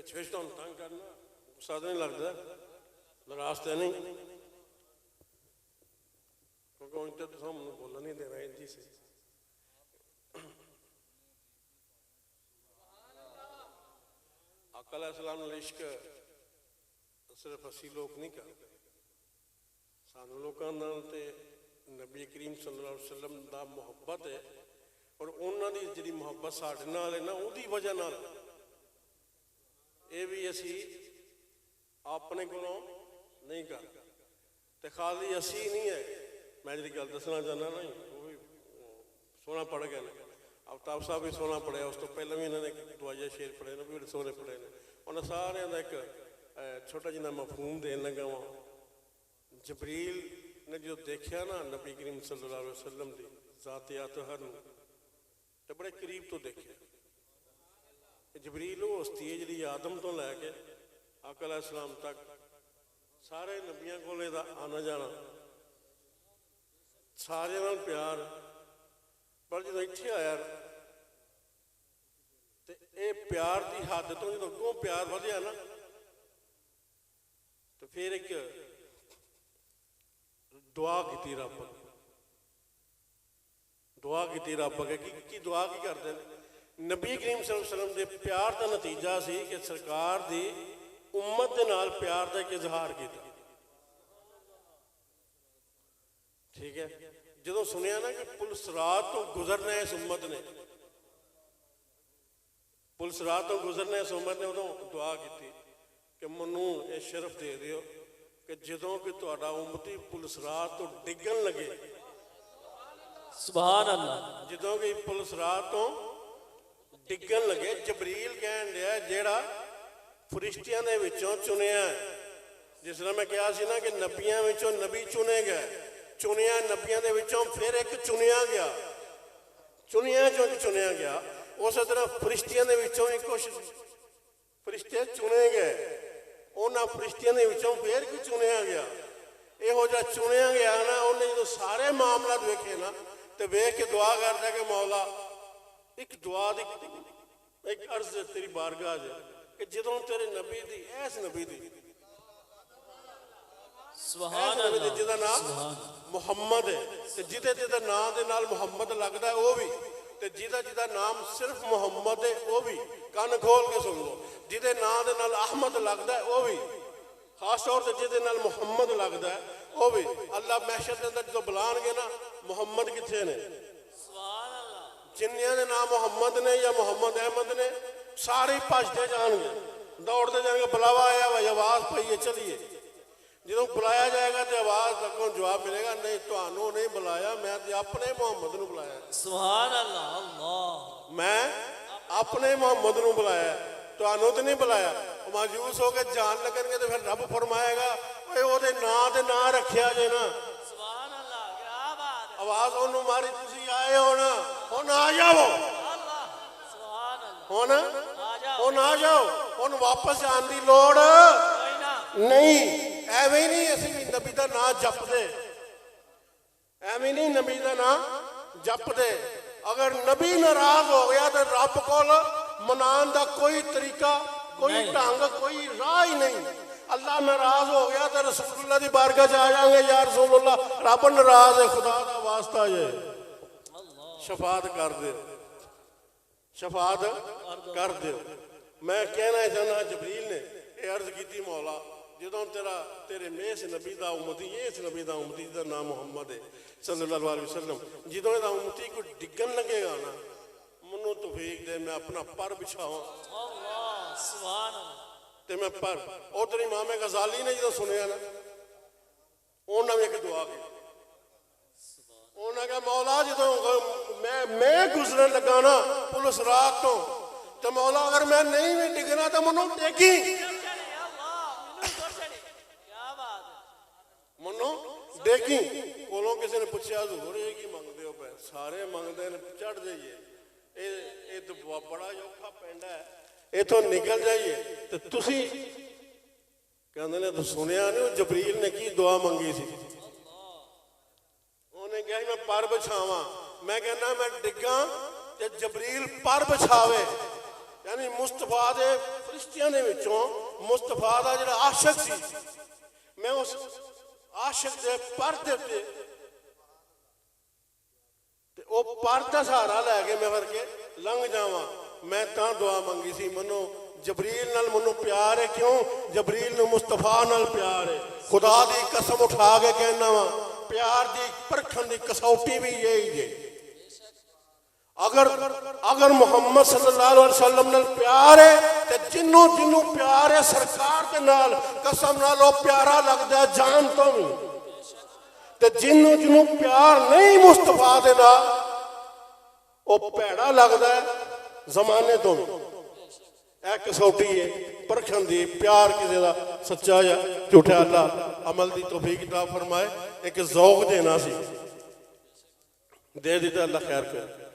विच विच तुहानूं तंग करना गुस्सा तो नहीं लगता, नाराज तो नहीं, क्योंकि उन तो सामने बोलना नहीं देना इंजी से। आका अलैहिस्सलाम नाल इश्क सिर्फ असी लोग नहीं करते, सानू लोगों नाल ते नबी करीम सल्लल्लाहु अलैहि वसल्लम दा मुहब्बत है, और उन्हां दी जिहड़ी मुहब्बत साडे नाल है ना, उहदी वजह नाल ये भी असी अपने कोलों नहीं करते। तो खाली असी नहीं है, मैं जी गल दसना चाहना ना, वो भी सोहना पढ़ गए ने, अवताब साहब भी सोहना पढ़िया, उस तो पहले भी इन्होंने दुआया शेर पढ़े ने, भी बड़े सोहने पढ़े ने। उन्हें सारे का एक छोटा जिहा मफहूम देन लगा वा। जबरील ने जो देखा ना नबी करीम सल्लल्लाहु अलैहि वसल्लम की ज़ात अतहर तो बड़े करीब तो देखे। जबरील वो हस्ती है जी आदम तो लैके आका अलैहिस्सलाम तक सारे नबियां कोल इहदा आना जाना, सारे नाल प्यार, पर जो इत्थे आया तो ये प्यार की हद तो जो अगों प्यार वधिया ना, तो फिर एक दुआ की रब, दुआ की रब अगे की दुआ की करते हैं। नबी करीम सल्लल्लाहु अलैहि वसल्लम के प्यार का नतीजा सी कि सरकार की उम्मत के नाल प्यार का एक इजहार किया। ठीक है, जो सुनिया ना कि पुलसरात तो गुजरना इस उम्मत ने, पुलसरात तो गुजरना इस उम्मत ने, उदों दुआ की कि मैनू ये शरफ दे दिओ कि जो कि तुहाडा उम्मती पुलसरात तो डिगन लगे, सुभान अल्लाह, जो कि पुलसरात तो डिगन लगे। जबरील कहन दिया जेड़ा फरिश्तियां दे विचों चुनिया, जिसने मैं कहा सी ना कि नबियां विचों नबी चुने गए, चुनिया नबियां दे विचों फिर एक चुनिया गया, चुनिया चो चुनिया गया। उस तरह फरिश्तियां दे विचों भी कुछ फरिश्ते चुने गए, उन्होंने फरिश्तियां दे विचों फिर की चुनिया गया। इहो जिहा चुनिया गया ना, उन्हें जो सारे मामला वेखे ना, तो वेख के दुआ करता कि मौला एक दुआ दी एक अर्ज तेरी बारगाह च कि जो तेरे नबी दी ऐस नबी दी जिदा नाम मुहम्मद है, जिदे जिदा नाम के नाल मुहम्मद लगता है वो भी, जिदा जिदा नाम सिर्फ मुहम्मद है वो भी, कान खोल के सुन लो, जिदे नाम के नाल अहमद लगता है वो भी, खास तौर से जिदे नाल मुहम्मद लगता है वो भी। अल्लाह महशर के अंदर जो बुलाएंगे ना मुहम्मद किथे ने, जिन्नियां दे नाम मुहम्मद ने या मुहम्मद अहमद ने सारे भजते जाएंगे, दौड़ते जाएंगे, बुलावा आया भाई आवाज़ पई है चलिए। जो बुलाया जाएगा तो आवाज़ अगों जवाब मिलेगा, नहीं तुहानू नहीं बुलाया, मैं तो अपने मुहम्मद नू बुलाया। सुभान अल्लाह, मैं अपने मुहम्मद नू बुलाया, तुहानू तो नहीं बुलाया। मायूस हो के जान लगनगे तो फिर रब फरमाएगा ओदे नां ते नां रखिया जे ना। सुभान अल्लाह, क्या बात है, आवाज़ ओनू मारी तुसी आए हो ना, हुण आ जाओ, हुण आ जाओ, हुण वापस आने की लोड़ नहीं। एवं ही नहीं असी नबी का नाम जपते, एवं नहीं नबी का नाम जपते। अगर नबी नाराज हो गया तो रब को मनाने का कोई तरीका, कोई ढंग, कोई राह ही नहीं। अल्लाह नाराज हो गया तो रसूलुल्लाह की बारगाह च आ जाएंगे, या रसूलुल्लाह रब नाराज है, खुदा का वास्ता जे शफात कर दे, शफात कर दो। मैं कहना चाहना जबरील ने यह अर्ज की मौला जो तेरे में इस नबी का उम्मती, इस नबी का उम्मती का नाम मुहम्मद है सल्लल्लाहु अलैहि वसल्लम, जो यदा उम्मती कोई डिगन लगेगा ना मनु तौफीक दे, मैं अपना पर बिछावा तो मैं पर। उधर इमाम गजाली ने जो सुनिया ना उन्होंने भी एक दुआ की, उन्होंने कहा मौला जो मैं गुजरन लगा ना पुलिस रात तो मौला अगर मैं नहीं भी डिगना तो मनु टेकी, मनो देखी। कोलों किसी ने पूछा हजूर ये की मंगते हो पे, सारे मंगते हैं चढ़ जाइए, ये तो बड़ा औखा पिंड है, इथों निकल जाइए। तो तुसी कहते ने तो सुनिया नहीं जबरील ने की दुआ मंगी सी, उन्हें कहा मैं पर बिछावा, मैं कहना मैं डिगा ते जबरील पर बिछावे, यानी मुस्तफा दे ਫਰਿਸ਼ਤਿਆਂ ਦੇ ਵਿੱਚੋਂ ਮੁਸਤਫਾ ਦਾ ਜਿਹੜਾ ਆਸ਼ਿਕ ਸੀ, ਮੈਂ ਉਸ ਆਸ਼ਿਕ ਦੇ ਪਰ ਦੇ ਉੱਤੇ ਤੇ ਉਹ ਪਰ ਦਾ ਸਹਾਰਾ ਲੈ ਕੇ ਮੈਂ ਵਰਗੇ ਲੰਘ ਜਾਵਾਂ। ਮੈਂ ਤਾਂ ਦੁਆ ਮੰਗੀ ਸੀ, ਮੈਨੂੰ जबरील नाल मैनू प्यार है। क्यों? जबरील नू मुस्तफा नाल प्यार है। खुदा दी कसम उठा के कहना वा, प्यार दी परखण दी कसौटी भी यही है। अगर मुहम्मद सल्लल्लाहु अलैहि वसल्लम नाल प्यार है ते जिन्नू जिन्नू प्यार है सरकार दे नाल कसम नाल ओ प्यारा लगदा है जान तो भी, ते जिन्नू जिन्नू प्यार नहीं मुस्तफा दे नाल ओ भैड़ा लगदा है जमाने तो भी। एक कसौटी है परखण दी, प्यार किसी का सच्चा या झूठा अल्लाह अमल की तौफीक अता फरमाए। एक ज़ौक देना सी, दे दिता अल्लाह खैर करे।